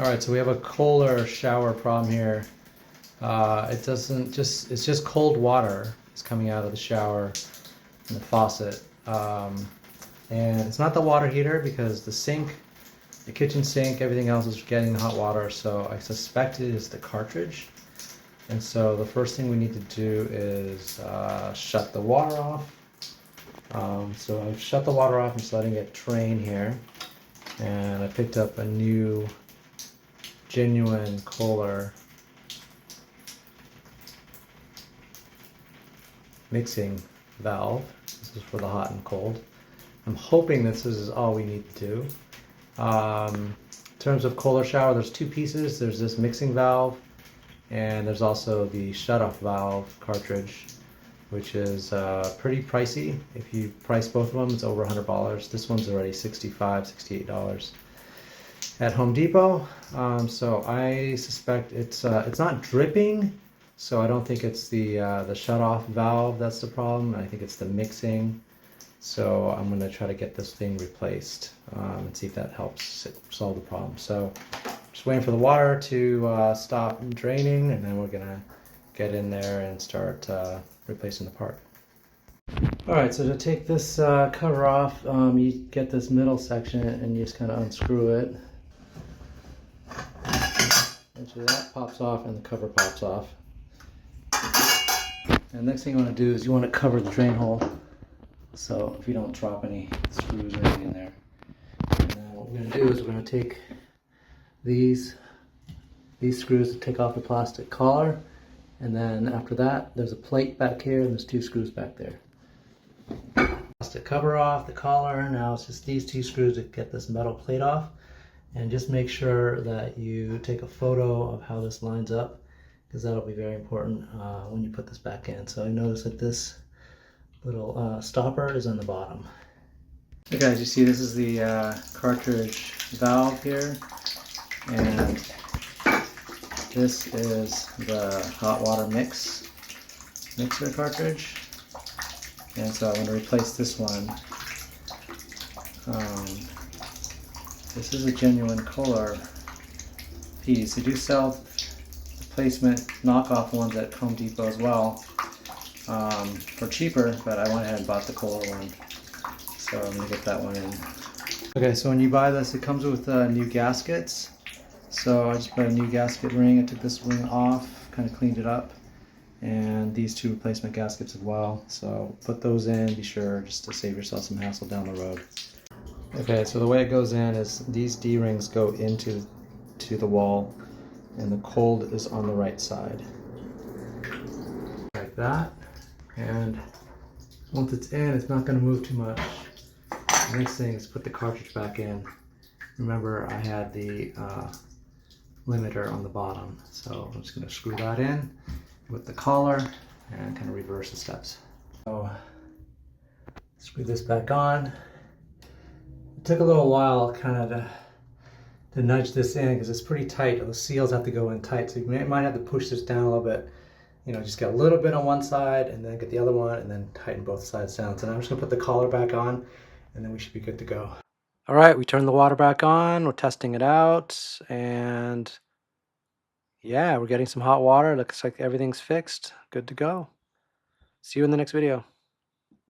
All right, so we have a Kohler shower problem here. It's just cold water is coming out of the shower and the faucet. And it's not the water heater because the sink, the kitchen sink, everything else is getting hot water. So I suspect it is the cartridge. And so the first thing we need to do is shut the water off. So I've shut the water off, I'm just letting it drain here. And I picked up a new genuine Kohler mixing valve. This is for the hot and cold. I'm hoping this is all we need to do. In terms of Kohler shower, there's two pieces. There's this mixing valve, and there's also the shut-off valve cartridge, which is pretty pricey. If you price both of them, it's over $100. This one's already $65, $68 at Home Depot. So I suspect it's not dripping, so I don't think it's the shut-off valve that's the problem. I think it's the mixing. So I'm going to try to get this thing replaced and see if that helps solve the problem. So just waiting for the water to stop draining, and then we're going to get in there and start replacing the part. Alright, so to take this cover off, you get this middle section and you just kind of unscrew it. Eventually that pops off and the cover pops off. And next thing you want to do is you want to cover the drain hole, so if you don't drop any screws or anything in there. And then what we're going to do is we're going to take these screws to take off the plastic collar, and then after that there's a plate back here and there's two screws back there. Plastic cover off, the collar, now it's just these two screws to get this metal plate off. And just make sure that you take a photo of how this lines up, because that'll be very important when you put this back in. So I notice that this little stopper is on the bottom. Okay guys, you see this is the cartridge valve here, and this is the hot water mixer cartridge. And so I'm going to replace this one. This is a genuine Kohler piece. They do sell replacement knockoff ones at Home Depot as well for cheaper, but I went ahead and bought the Kohler one. So I'm going to get that one in. Okay, so when you buy this, it comes with new gaskets. So I just put a new gasket ring. I took this ring off, kind of cleaned it up, and these two replacement gaskets as well. So put those in, be sure, just to save yourself some hassle down the road. Okay, so the way it goes in is these D-rings go into the wall, and the cold is on the right side. Like that. And once it's in, it's not going to move too much. The next thing is put the cartridge back in. Remember, I had the limiter on the bottom, so I'm just going to screw that in with the collar and kind of reverse the steps. So screw this back on. It took a little while kind of to nudge this in because it's pretty tight. The seals have to go in tight, so you might have to push this down a little bit. You know, just get a little bit on one side and then get the other one and then tighten both sides down. So now I'm just going to put the collar back on, and then we should be good to go. All right, we turned the water back on. We're testing it out, and yeah, we're getting some hot water. Looks like everything's fixed. Good to go. See you in the next video.